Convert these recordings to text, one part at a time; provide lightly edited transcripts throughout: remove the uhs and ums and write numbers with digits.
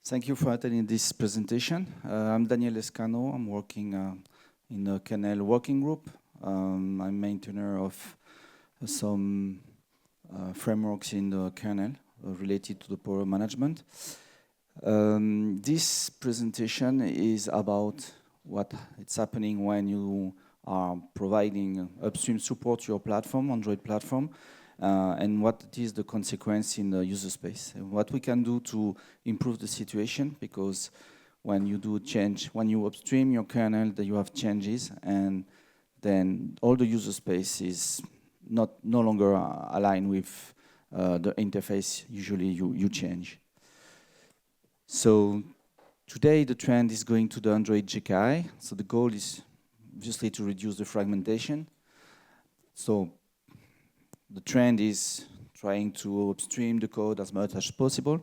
Thank you for attending this presentation. I'm Daniel Escano. I'm working in the kernel working group. I'm maintainer of some frameworks in the kernel related to the power management. This presentation is about what is happening when you are providing upstream support to your platform, Android platform, and what is the consequence in the user space, and what we can do to improve the situation, because when you do change, when you upstream your kernel, that you have changes, and then all the user space is no longer aligned with the interface usually you change. So today the trend is going to the Android GKI. So the goal is obviously to reduce the fragmentation. So the trend is trying to upstream the code as much as possible.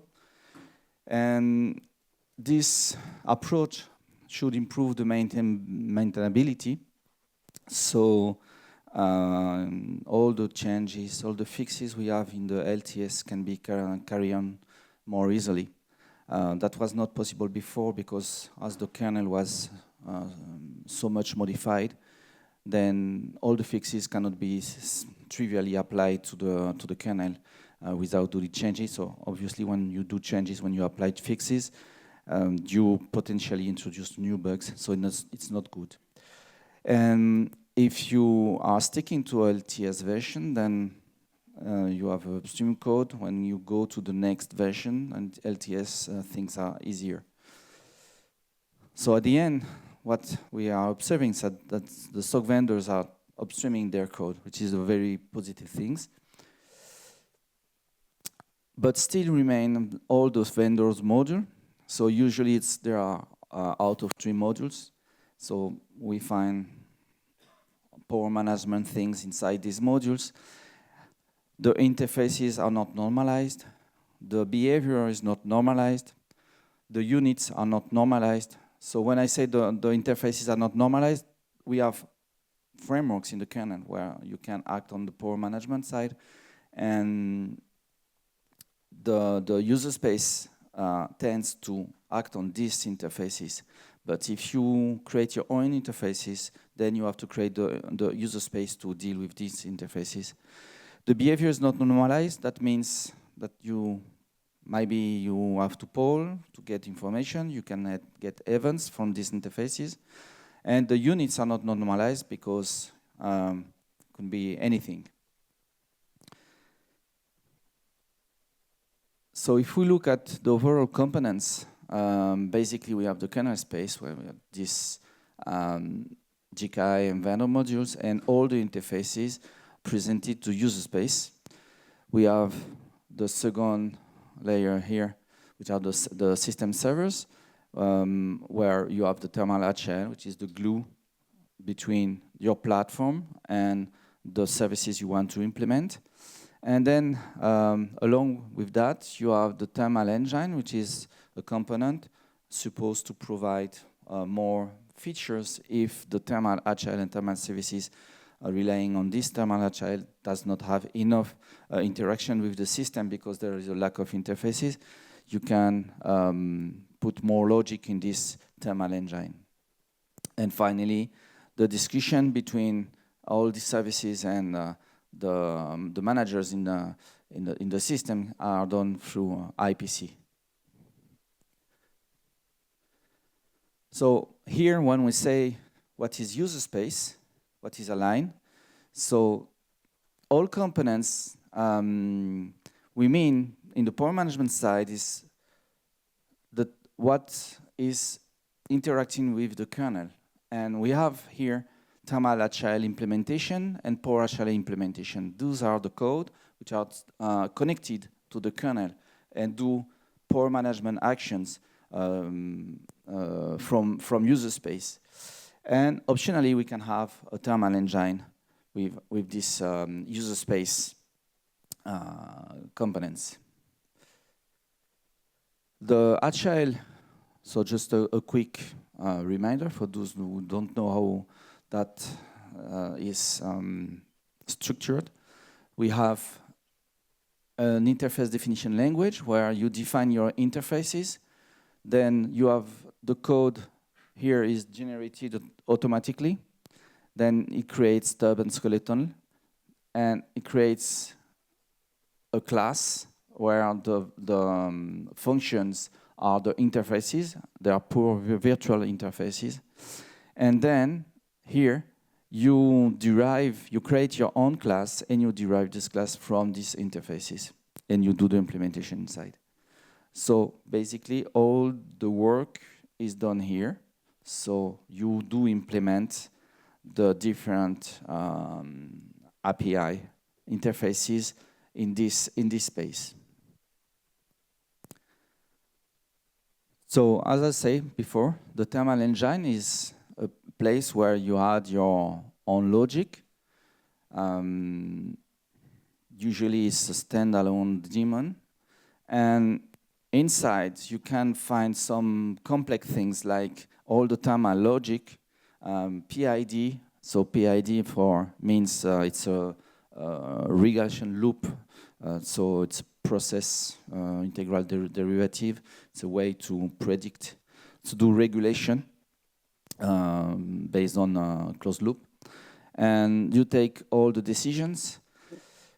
And this approach should improve the maintainability. So all the changes, all the fixes we have in the LTS can be carried on more easily. That was not possible before, because as the kernel was so much modified, then all the fixes cannot be trivially applied to the kernel without doing changes. So obviously when you do changes, when you apply fixes, you potentially introduce new bugs, so it's not good. And if you are sticking to LTS version, then you have upstream code. When you go to the next version and LTS, things are easier. So at the end, what we are observing is that the SoC vendors are upstreaming their code, which is a very positive thing. But still remain all those vendors module. So usually there are out of three modules. So we find power management things inside these modules. The interfaces are not normalized. The behavior is not normalized. The units are not normalized. So when I say the interfaces are not normalized, we have frameworks in the kernel where you can act on the power management side, and the user space tends to act on these interfaces. But if you create your own interfaces, then you have to create the user space to deal with these interfaces. The behavior is not normalized. That means that maybe you have to poll to get information. You can get events from these interfaces. And the units are not normalized because it could be anything. So if we look at the overall components, basically we have the kernel space where we have this GKI and vendor modules and all the interfaces presented to user space. We have the second layer here, which are the system servers, where you have the thermal HL, which is the glue between your platform and the services you want to implement. And then along with that, you have the thermal engine, which is a component supposed to provide more features if the thermal HL and thermal services are relying on this thermal HL does not have enough interaction with the system because there is a lack of interfaces. You can put more logic in this thermal engine. And finally, the discussion between all the services and the managers in the system are done through IPC. So here, when we say what is user space, what is aligned, so all components we mean in the power management side is that what is interacting with the kernel. And we have here thermal HL implementation and power HL implementation. Those are the code which are connected to the kernel and do power management actions from user space. And optionally, we can have a thermal engine with this user space components. The HL, so just a quick reminder for those who don't know how that is structured. We have an interface definition language where you define your interfaces. Then you have the code here is generated automatically. Then it creates stub and skeleton, and it creates a class where the functions are the interfaces. They are pure virtual interfaces. And then here, you create your own class, and you derive this class from these interfaces, and you do the implementation inside. So basically, all the work is done here. So you do implement the different API interfaces in this space. So as I said before, the thermal engine is a place where you add your own logic. Usually it's a standalone daemon. And inside you can find some complex things like all the thermal logic, PID. So PID means it's a regression loop. So it's process integral derivative. It's a way to predict, to do regulation based on a closed loop. And you take all the decisions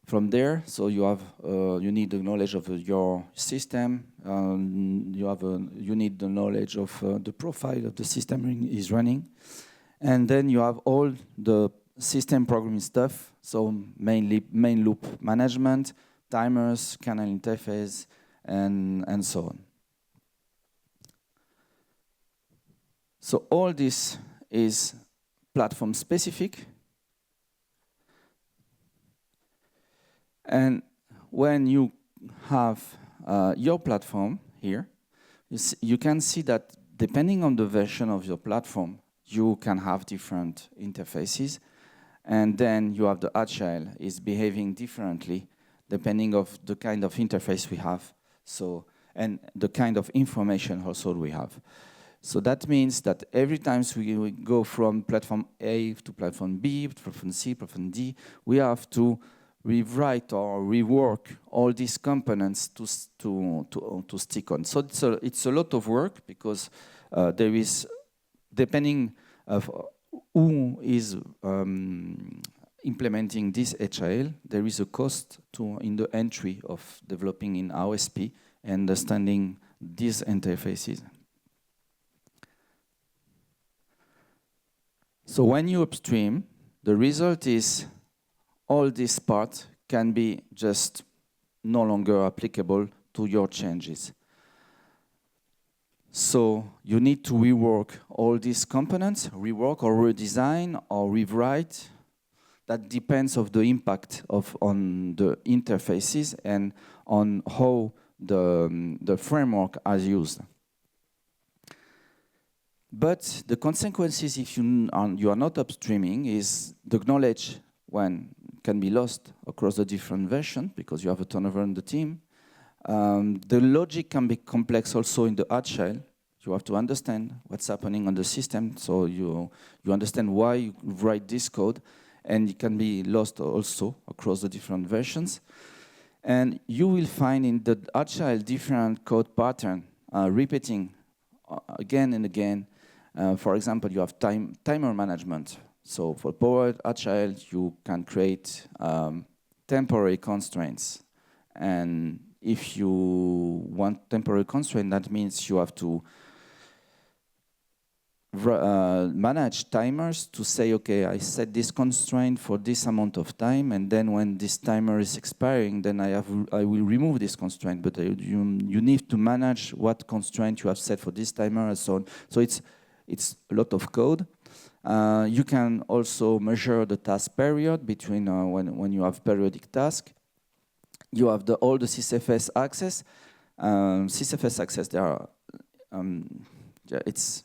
from there. So you need the knowledge of your system. You need the knowledge of the profile of the system is running. And then you have all the system programming stuff. So mainly main loop management, timers, kernel interface, and so on. So all this is platform specific. And when you have your platform here, you can see that depending on the version of your platform, you can have different interfaces. And then you have the agile is behaving differently depending of the kind of interface we have. So, and the kind of information also we have. So that means that every time we go from platform A to platform B, platform C, platform D, we have to rewrite or rework all these components to stick on. So it's a lot of work because there is, depending of who is implementing this agile, there is a cost in the entry of developing in OSP and understanding these interfaces. So when you upstream, the result is all this part can be just no longer applicable to your changes. So you need to rework all these components, rework or redesign or rewrite. That depends on the impact on the interfaces and on how the framework is used. But the consequences if you are not upstreaming is the knowledge can be lost across the different versions because you have a turnover in the team. The logic can be complex also in the agile. You have to understand what's happening on the system, so you understand why you write this code, and it can be lost also across the different versions. And you will find in the agile different code pattern repeating again and again. For example, you have timer management. So for Power Agile, you can create temporary constraints. And if you want temporary constraint, that means you have to manage timers to say, okay, I set this constraint for this amount of time, and then when this timer is expiring, then I will remove this constraint. But you need to manage what constraint you have set for this timer and so on. So it's a lot of code. You can also measure the task period between when you have periodic task. You have all the CSFS access. CSFS access, it's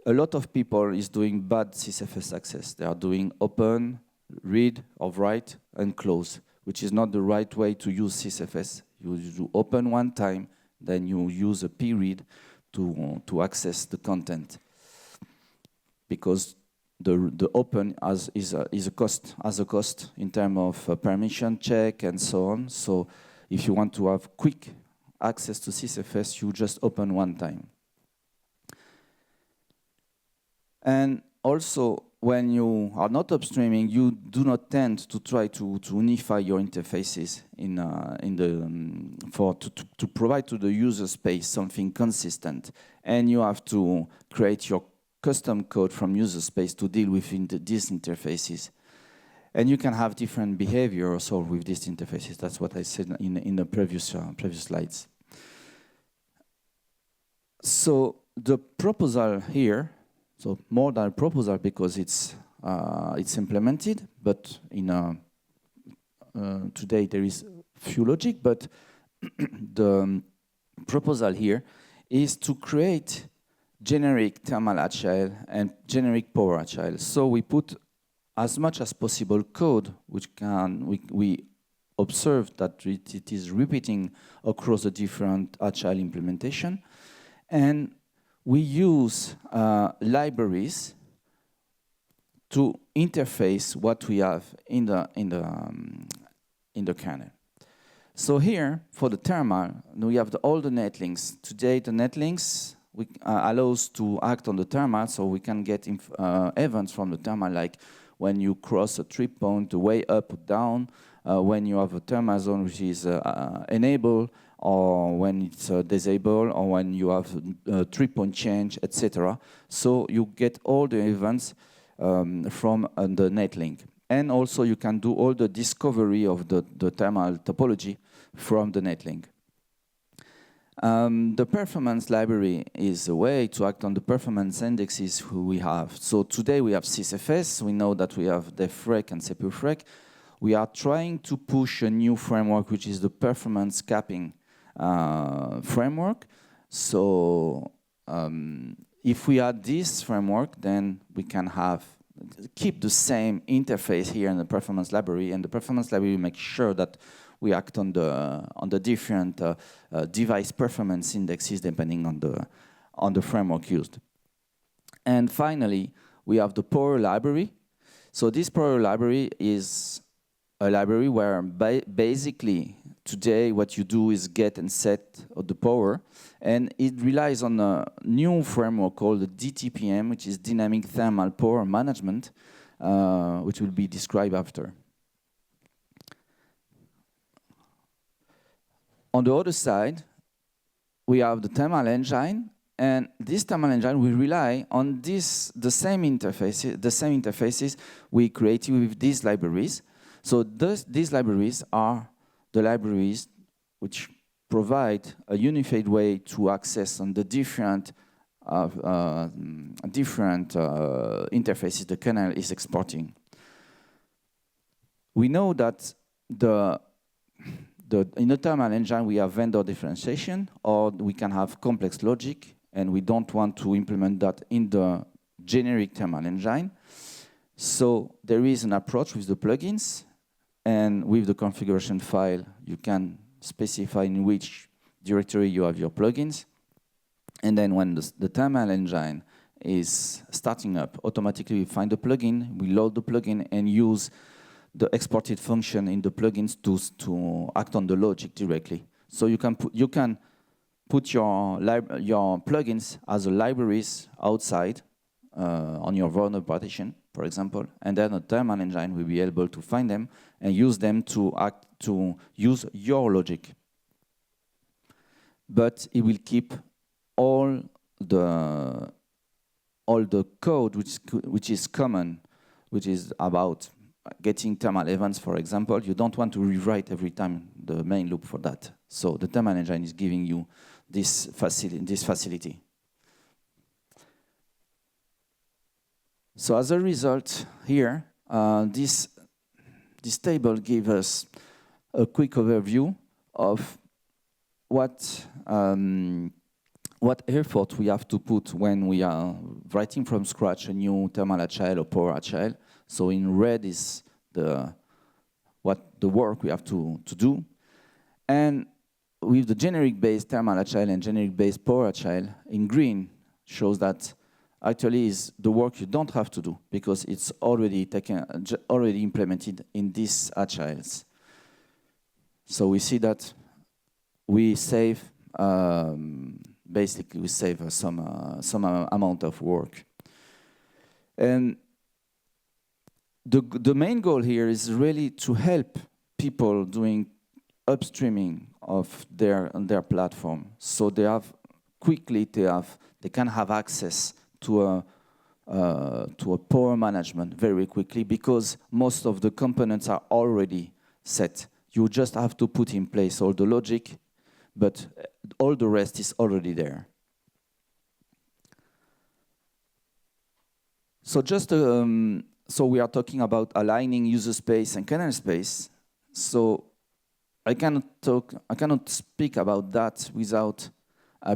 a lot of people is doing bad CSFS access. They are doing open, read, or write, and close, which is not the right way to use CSFS. You do open one time, then you use a pread to access the content, because the open is a cost in terms of permission check and so on. So if you want to have quick access to CSFS, you just open one time. And also, when you are not upstreaming, you do not tend to try to unify your interfaces to provide to the user space something consistent. And you have to create your custom code from user space to deal with these interfaces. And you can have different behavior also with these interfaces. That's what I said in the previous slides. So the proposal here, so more than a proposal because it's implemented, but today there is few logic, but the proposal here is to create generic thermal agile and generic power agile. So we put as much as possible code which we observe that it is repeating across the different agile implementation, and we use libraries to interface what we have in the kernel. So here, for the thermal, we have all the netlinks. Today, the netlinks allow us to act on the thermal, so we can get events from the thermal, like when you cross a trip point, the way up or down, when you have a thermal zone which is enabled, or when it's disabled, or when you have a trip point change, etc. So you get all the events from the netlink. And also you can do all the discovery of the thermal topology from the netlink. The performance library is a way to act on the performance indexes we have. So today we have sysfs, we know that we have defrec and cpufrec. We are trying to push a new framework, which is the performance capping framework. So if we add this framework, then we can keep the same interface here in the performance library, and the performance library makes sure that we act on the different device performance indexes depending on the framework used. And finally, we have the power library. So this power library is a library where basically today what you do is get and set the power, and it relies on a new framework called the DTPM, which is Dynamic Thermal Power Management, which will be described after. On the other side, we have the thermal engine, and this thermal engine will rely on the same interfaces we created with these libraries. So these libraries are the libraries which provide a unified way to access on the different interfaces the kernel is exporting. We know that in the thermal engine we have vendor differentiation, or we can have complex logic, and we don't want to implement that in the generic thermal engine. So there is an approach with the plugins, and with the configuration file you can specify in which directory you have your plugins. And then when the thermal engine is starting up, automatically we find the plugin, we load the plugin, and use the exported function in the plugins to act on the logic directly. So you can put your plugins as libraries outside on your vulnerable partition, for example, and then a thermal engine will be able to find them and use them to use your logic. But it will keep all the code which is common, which is about getting thermal events, for example. You don't want to rewrite every time the main loop for that. So the thermal engine is giving you this facility. So as a result here, this table gives us a quick overview of what effort we have to put when we are writing from scratch a new thermal agile or power agile. So in red is the work we have to do. And with the generic-based thermal agile and generic-based power agile, in green shows that actually is the work you don't have to do because it's already implemented in these agiles. So we see that we save, basically we save some amount of work. And the main goal here is really to help people doing upstreaming of their platform, so they have quickly they can have access to a power management very quickly, because most of the components are already set. You just have to put in place all the logic, but all the rest is already there. So so we are talking about aligning user space and kernel space. So I cannot speak about that without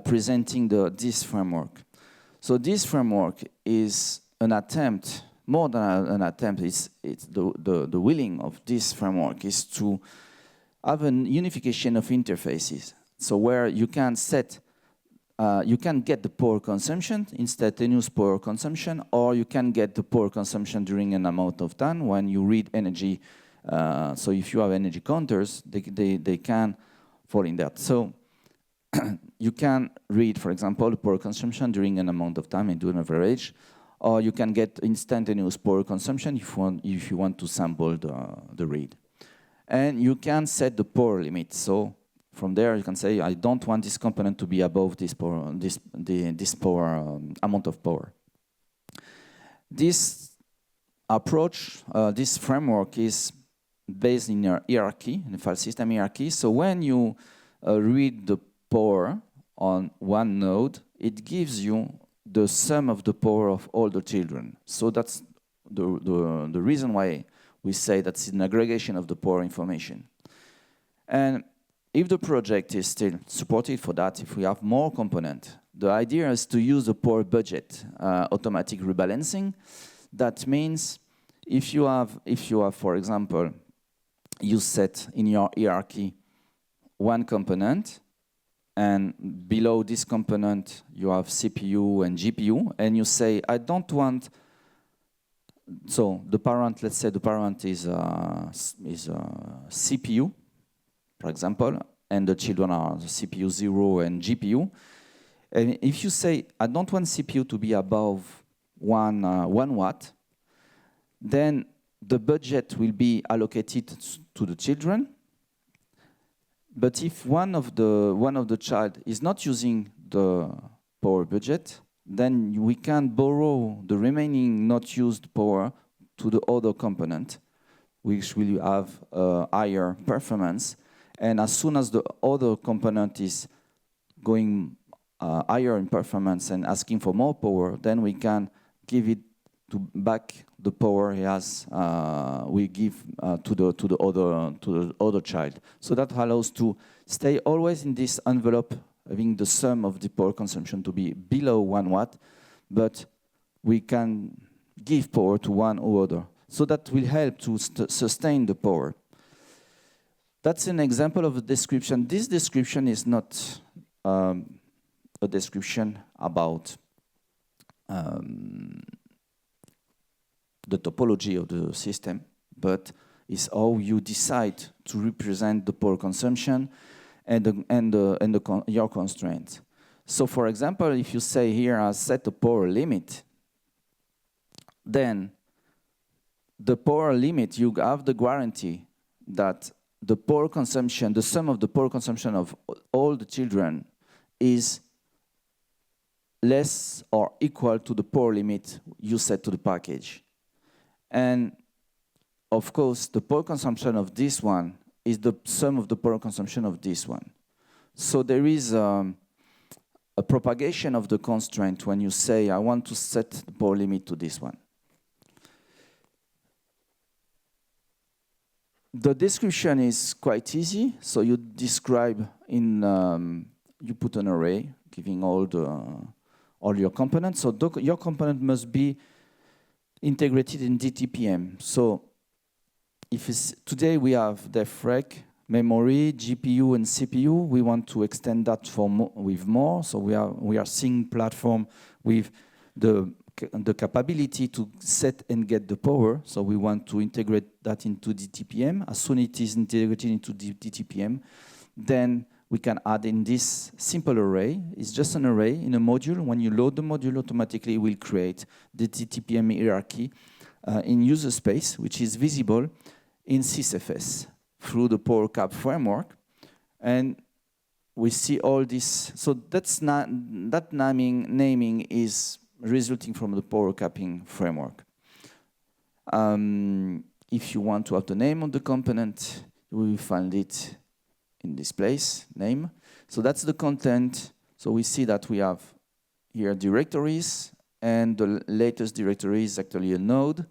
presenting this framework. So this framework is an attempt, more than an attempt, it's the willing of this framework is to have a unification of interfaces. So where you can set, you can get the power consumption, instantaneous power consumption, or you can get the power consumption during an amount of time when you read energy. So if you have energy counters, they can fall in that. So you can read, for example, the power consumption during an amount of time and do an average, or you can get instantaneous power consumption if you want to sample the read. And you can set the power limit. So from there, you can say, I don't want this component to be above this power, this power amount of power. This approach, this framework is based in a hierarchy, in a file system hierarchy. So when you read the power on one node, it gives you the sum of the power of all the children. So that's the reason why we say that's an aggregation of the power information. And if the project is still supported for that, if we have more components, the idea is to use the power budget automatic rebalancing. That means if you have, for example, you set in your hierarchy one component, and below this component you have CPU and GPU, and you say, I don't want, so the parent, let's say the parent is CPU, for example, and the children are CPU 0 and GPU. And if you say, I don't want CPU to be above 1 watt, then the budget will be allocated to the children. But if one of the child is not using the power budget, then we can borrow the remaining not used power to the other component, which will have higher performance. And as soon as the other component is going higher in performance and asking for more power, then we can give it back the power he has. We give to the other child. So that allows to stay always in this envelope, having the sum of the power consumption to be below 1 watt, but we can give power to one or other. So that will help to sustain the power. That's an example of a description. This description is not a description about the topology of the system, but is how you decide to represent the power consumption and your constraints. So, for example, if you say here I set a power limit, then the power limit, you have the guarantee that the power consumption, the sum of the power consumption of all the children is less or equal to the power limit you set to the package. And of course, the power consumption of this one is the sum of the power consumption of this one. So there is a propagation of the constraint when you say, I want to set the power limit to this one. The description is quite easy. So you describe you put an array giving all your components. So your component must be integrated in DTPM. So if today we have defrag, memory, GPU, and CPU, we want to extend that with more. So we are seeing platform with the capability to set and get the power. So we want to integrate that into DTPM. As soon as it is integrated into DTPM, then we can add in this simple array. It's just an array in a module. When you load the module, automatically it will create the TTPM hierarchy in userspace, which is visible in sysfs through the PowerCap framework. And we see all this. So that's not, that naming is resulting from the PowerCapping framework. If you want to have the name of the component, you will find it in this place, name. So that's the content. So we see that we have here directories, and the latest directory is actually a node,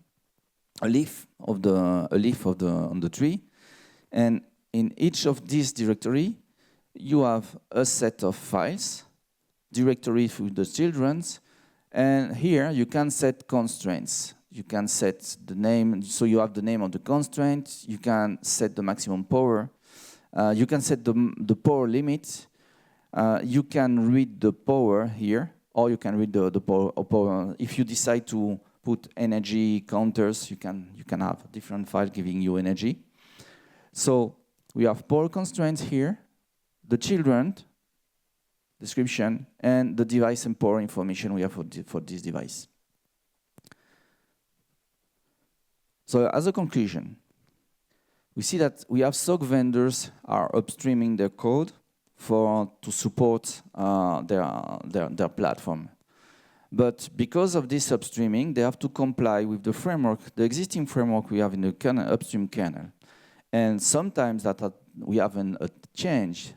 a leaf on the tree. And in each of these directory, you have a set of files, directory for the children's, and here you can set constraints. You can set the name, so you have the name of the constraint. You can set the maximum power. You can set the power limit. You can read the power here, or you can read the power. If you decide to put energy counters, you can have different files giving you energy. So we have power constraints here, the children description, and the device and power information we have for this device. So as a conclusion, we see that we have SOC vendors are upstreaming their code to support their platform. But because of this upstreaming, they have to comply with the framework, the existing framework we have in the kernel, upstream kernel. And sometimes that we have a change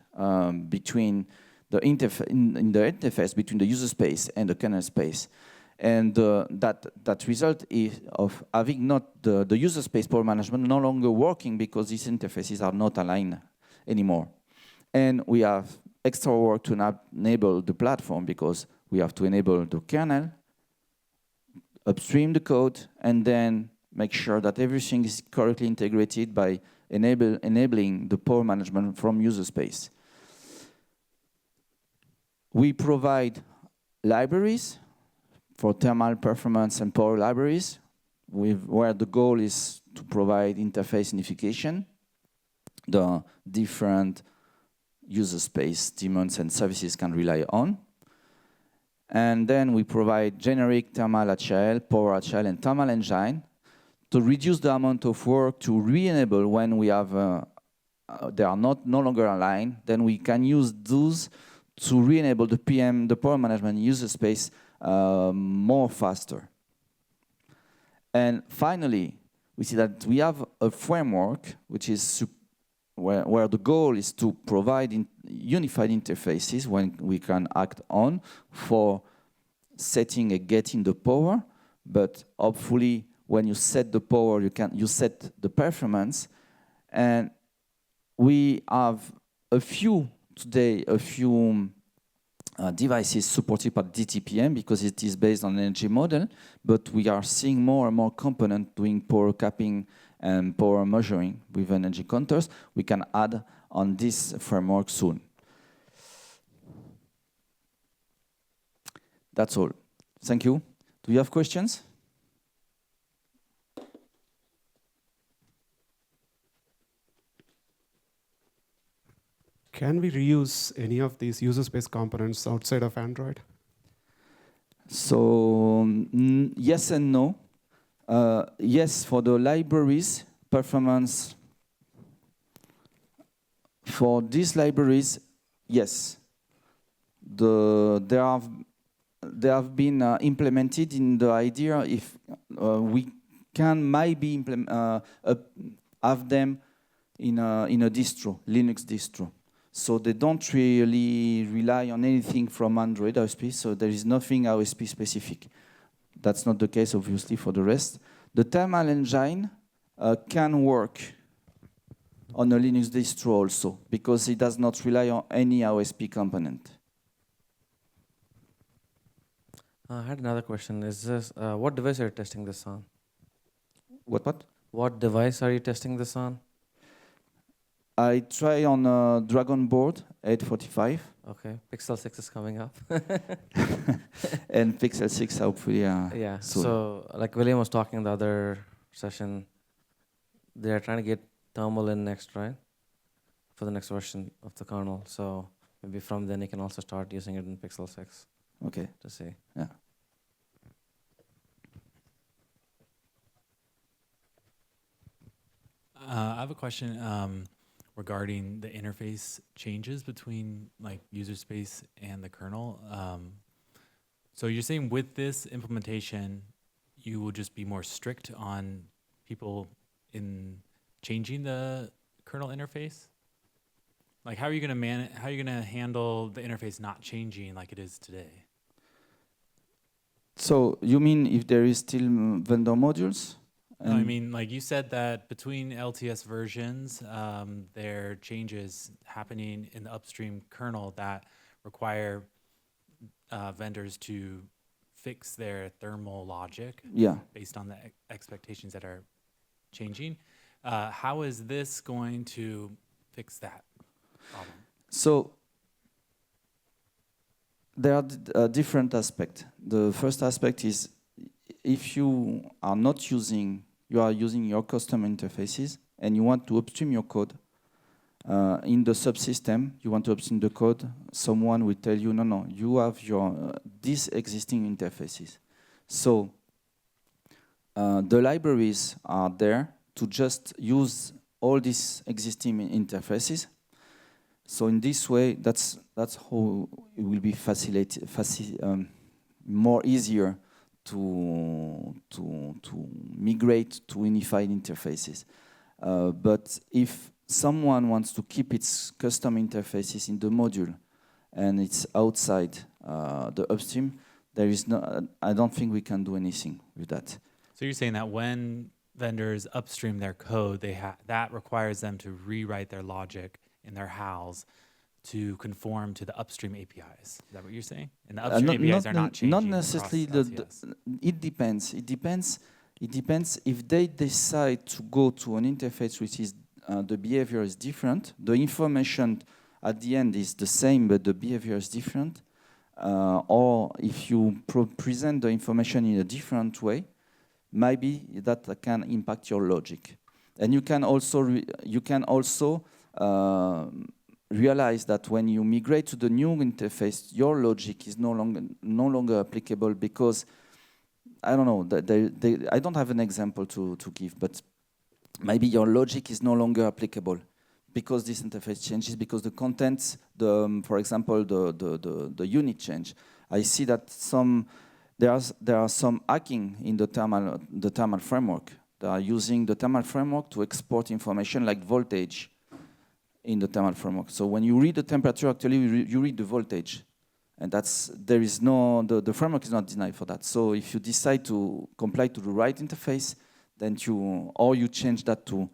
between the in the interface between the user space and the kernel space. And that result is of having not the user space power management no longer working because these interfaces are not aligned anymore. And we have extra work to enable the platform because we have to enable the kernel, upstream the code, and then make sure that everything is correctly integrated by enabling the power management from user space. We provide libraries for thermal performance and power libraries, where the goal is to provide interface unification, the different user space daemons and services can rely on. And then we provide generic thermal HL, power HL, and thermal engine to reduce the amount of work to re-enable when we have they are no longer aligned. Then we can use those to re-enable the PM, the power management user space more faster. And finally, we see that we have a framework which is where the goal is to provide unified interfaces when we can act on for setting and getting the power, but hopefully when you set the power, you set the performance. And we have a few devices supported by DTPM because it is based on energy model, but we are seeing more and more components doing power capping and power measuring with energy counters. We can add on this framework soon. That's all. Thank you. Do you have questions? Can we reuse any of these user space components outside of Android? So yes and no. Yes, for the libraries, performance. For these libraries, yes. They have been implemented in the idea if we can maybe have them in a distro, Linux distro. So they don't really rely on anything from Android OSP, so there is nothing OSP specific. That's not the case, obviously, for the rest. The thermal engine can work on a Linux distro also, because it does not rely on any OSP component. I had another question. Is this what device are you testing this on? What? What device are you testing this on? I try on a Dragon board 845. Okay, Pixel 6 is coming up. And Pixel 6 hopefully yeah, soon. so like William was talking in the other session, they're trying to get thermal in next, right? for the next version of the kernel. So maybe from then you can also start using it in Pixel 6 Okay. to see. Yeah. I have a question regarding the interface changes between like user space and the kernel. So you're saying with this implementation, you will just be more strict on people in changing the kernel interface? Like, how are you going to manage? How are you going to handle the interface not changing like it is today? So you mean if there is still vendor modules? No, I mean, like you said that between LTS versions, there are changes happening in the upstream kernel that require vendors to fix their thermal logic based on the expectations that are changing. How is this going to fix that problem? So there are different aspects. The first aspect is if you are not using, you are using your custom interfaces and you want to upstream your code in the subsystem, you want to upstream the code, someone will tell you, no, you have your these existing interfaces. So the libraries are there to just use all these existing interfaces. So in this way, that's how it will be more easier to migrate to unified interfaces. But if someone wants to keep its custom interfaces in the module and it's outside the upstream, there is no. I don't think we can do anything with that. So you're saying that when vendors upstream their code, that requires them to rewrite their logic in their HALs to conform to the upstream APIs. Is that what you're saying? And the upstream APIs are not changing. Not necessarily. It depends. It depends if they decide to go to an interface which is the behavior is different. The information at the end is the same, but the behavior is different. Or if you present the information in a different way, maybe that can impact your logic. And you can also realize that when you migrate to the new interface, your logic is no longer applicable because I don't know. I don't have an example to give, but maybe your logic is no longer applicable because this interface changes, because the contents, for example, the unit change. I see that there are some hacking in the thermal framework. They are using the thermal framework to export information like voltage in the thermal framework. So when you read the temperature, actually you read the voltage, and the framework is not designed for that. So if you decide to comply to the right interface, then you change that to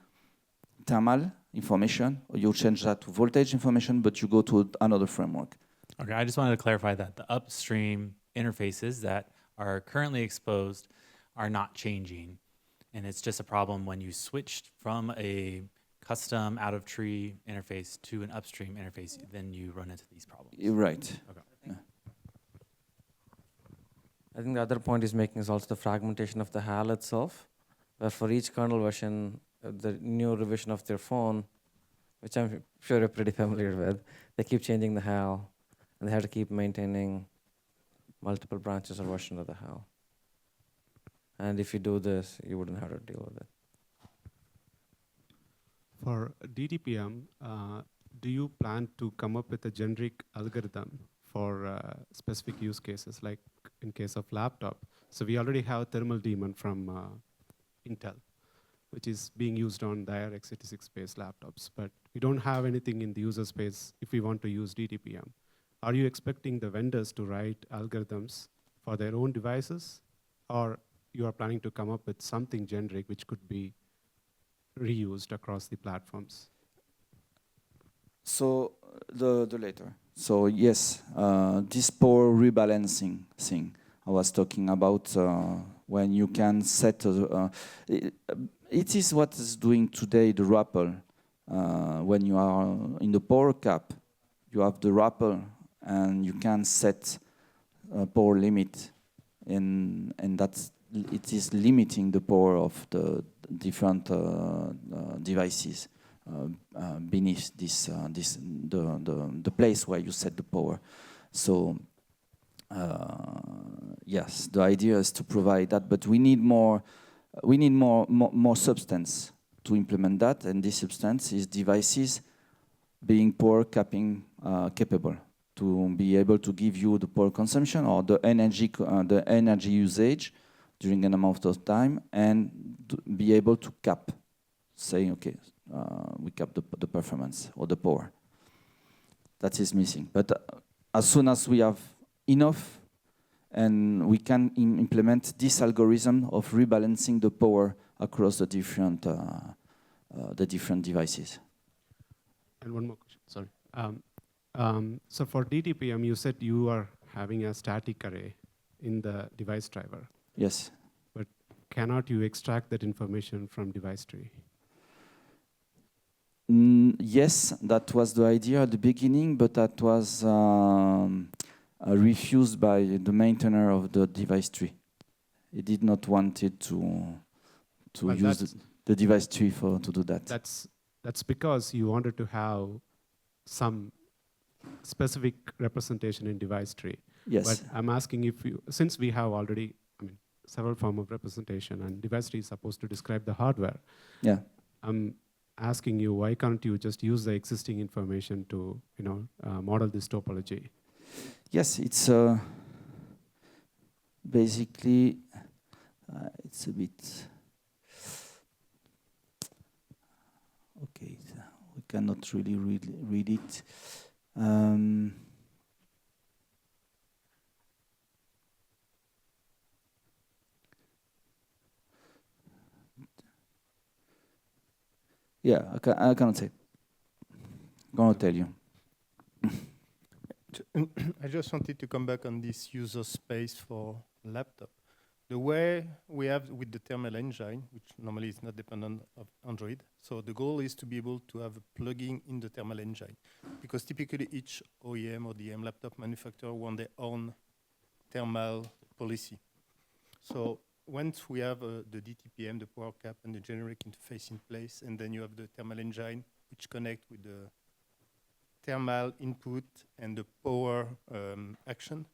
thermal information, or you change that to voltage information, but you go to another framework. Okay, I just wanted to clarify that the upstream interfaces that are currently exposed are not changing. And it's just a problem when you switched from a custom out-of-tree interface to an upstream interface, then you run into these problems. You're right. Okay. Yeah. I think the other point he's making is also the fragmentation of the HAL itself, where for each kernel version, the new revision of their phone, which I'm sure you're pretty familiar with, they keep changing the HAL, and they have to keep maintaining multiple branches or versions of the HAL. And if you do this, you wouldn't have to deal with it. For DTPM, do you plan to come up with a generic algorithm for specific use cases, like in case of laptop? So we already have thermal daemon from Intel, which is being used on their x86-based laptops, but we don't have anything in the user space if we want to use DTPM. Are you expecting the vendors to write algorithms for their own devices, or you are planning to come up with something generic which could be reused across the platforms? So the later. So yes, this power rebalancing thing I was talking about, when you can set it is what is doing today the wrapper. When you are in the power cap, you have the wrapper and you can set power limit, and it is limiting the power of the different devices. beneath the place where you set the power. So yes, the idea is to provide that, but we need more substance to implement that, and this substance is devices being power capping capable, to be able to give you the power consumption or the energy usage during an amount of time, and be able to cap, saying, okay, we cap the performance or the power. That is missing. But as soon as we have enough, and we can implement this algorithm of rebalancing the power across the different devices. And one more question, sorry. So for DTPM, you said you are having a static array in the device driver. Yes. But cannot you extract that information from device tree? Yes, that was the idea at the beginning, but that was refused by the maintainer of the device tree. He did not want it to use the device tree to do that. That's because you wanted to have some specific representation in device tree. Yes. But I'm asking if since we have already, several form of representation, and device tree is supposed to describe the hardware. Yeah. I'm asking you, why can't you just use the existing information to, model this topology? Yes, it's basically it's a bit okay. We cannot really read it. Yeah, I cannot say. I'm gonna tell you. I just wanted to come back on this user space for laptop. The way we have with the thermal engine, which normally is not dependent of Android, so the goal is to be able to have a plugin in the thermal engine, because typically each OEM or DM laptop manufacturer want their own thermal policy. So once we have the DTPM, the power cap, and the generic interface in place, and then you have the thermal engine, which connect with the thermal input and the power action,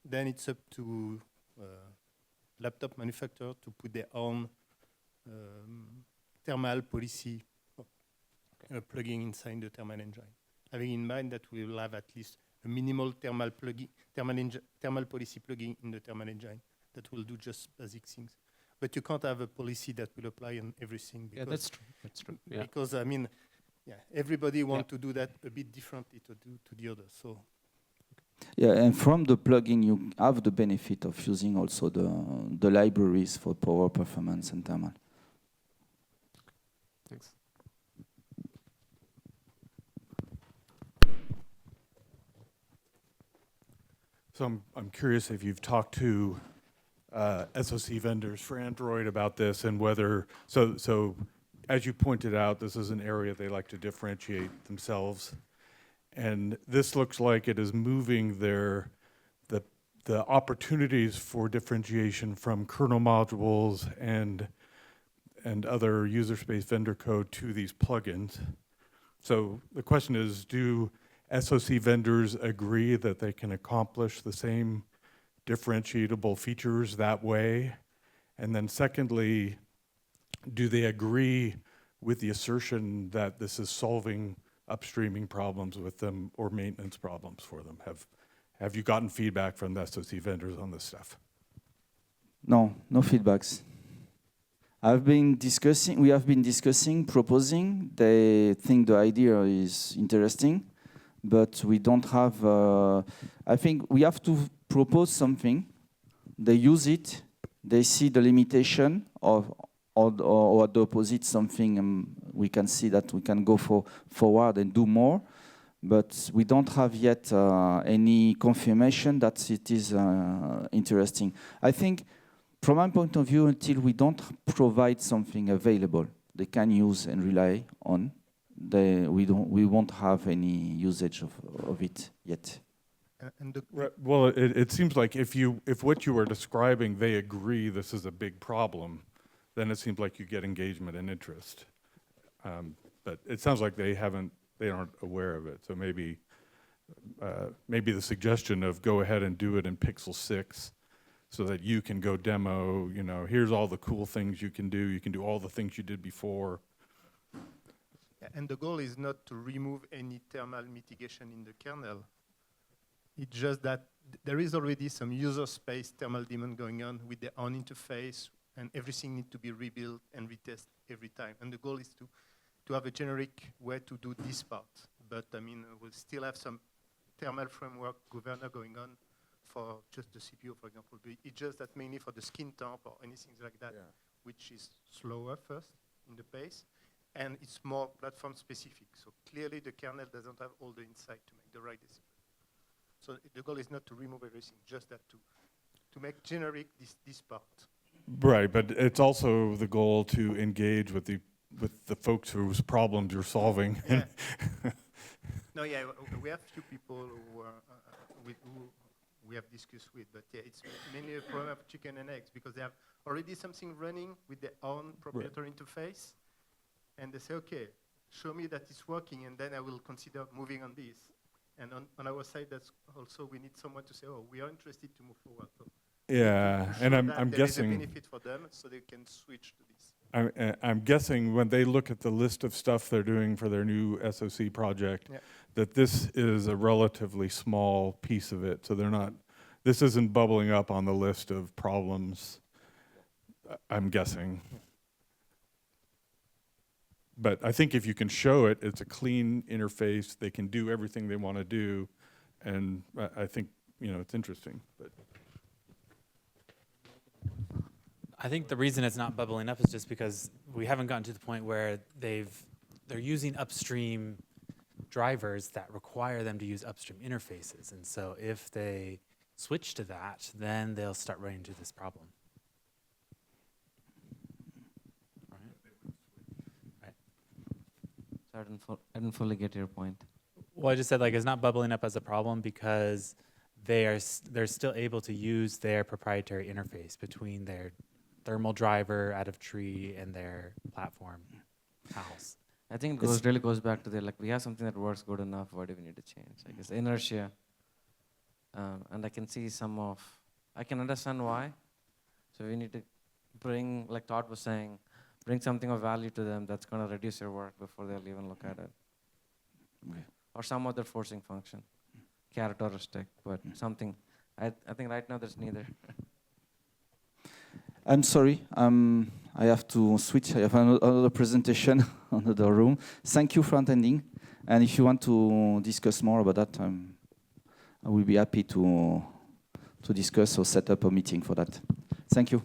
then it's up to laptop manufacturer to put their own thermal policy plugin inside the thermal engine. Having in mind that we will have at least a minimal thermal policy plugin in the thermal engine that will do just basic things. But you can't have a policy that will apply on everything. Yeah, that's true. That's true. Yeah. Because everybody wants to do that a bit differently to the others. So. Yeah, and from the plugin, you have the benefit of using also the libraries for power, performance, and thermal. Thanks. So I'm curious if you've talked to SoC vendors for Android about this, and whether so as you pointed out, this is an area they like to differentiate themselves, and this looks like it is moving the opportunities for differentiation from kernel modules and other user space vendor code to these plugins. So the question is, do SoC vendors agree that they can accomplish the same differentiable features that way? And then secondly, do they agree with the assertion that this is solving upstreaming problems with them or maintenance problems for them? Have you gotten feedback from the SoC vendors on this stuff? No feedbacks. We have been discussing, proposing. They think the idea is interesting, but we don't have, I think we have to propose something. They use it, they see the limitation or the opposite, something we can see that we can go forward and do more, but we don't have yet any confirmation that it is interesting. I think from my point of view, until we don't provide something available they can use and rely on, we won't have any usage of it yet. Well, it seems like if what you were describing, they agree this is a big problem, then it seems like you get engagement and interest. but it sounds like they aren't aware of it. So maybe the suggestion of go ahead and do it in Pixel 6 so that you can go demo, here's all the cool things you can do. You can do all the things you did before. Yeah, and the goal is not to remove any thermal mitigation in the kernel. It's just that there is already some user space thermal daemon going on with their own interface, and everything needs to be rebuilt and retested every time. And the goal is to have a generic way to do this part. But I mean, we'll still have some thermal framework governor going on for just the CPU, for example. But it's just that mainly for the skin temp or anything like that, which is slower first in the pace, and it's more platform specific. So clearly the kernel doesn't have all the insight to make the right decision. So the goal is not to remove everything, just that to make generic this part. Right, but it's also the goal to engage with the folks whose problems you're solving. Yeah. No, yeah, we have few people who we have discussed with, but yeah, it's mainly a problem of chicken and eggs because they have already something running with their own proprietary interface, and they say, okay, show me that it's working, and then I will consider moving on this. And on our side, that's also we need someone to say, oh, we are interested to move forward. So Yeah, and I'm there guessing is a benefit for them, so they can switch to this. I'm guessing when they look at the list of stuff they're doing for their new SoC project, that this is a relatively small piece of it. So this isn't bubbling up on the list of problems, I'm guessing. But I think if you can show it, it's a clean interface. They can do everything they want to do, and I think it's interesting. But I think the reason it's not bubbling up is just because we haven't gotten to the point where they're using upstream drivers that require them to use upstream interfaces. And so if they switch to that, then they'll start running into this problem. Right. So I didn't fully get your point. Well, I just said it's not bubbling up as a problem because they're still able to use their proprietary interface between their thermal driver out of tree and their platform house. I think it really goes back to we have something that works good enough. Why do we need to change? I guess inertia. And I can see I can understand why. So we need to bring, like Todd was saying, bring something of value to them that's going to reduce your work before they'll even look at it. Okay. Or some other forcing function, carrot or a stick, but something. I think right now there's neither. I'm sorry, I have to switch. I have another presentation, another room. Thank you for attending. And if you want to discuss more about that, I will be happy to discuss or set up a meeting for that. Thank you.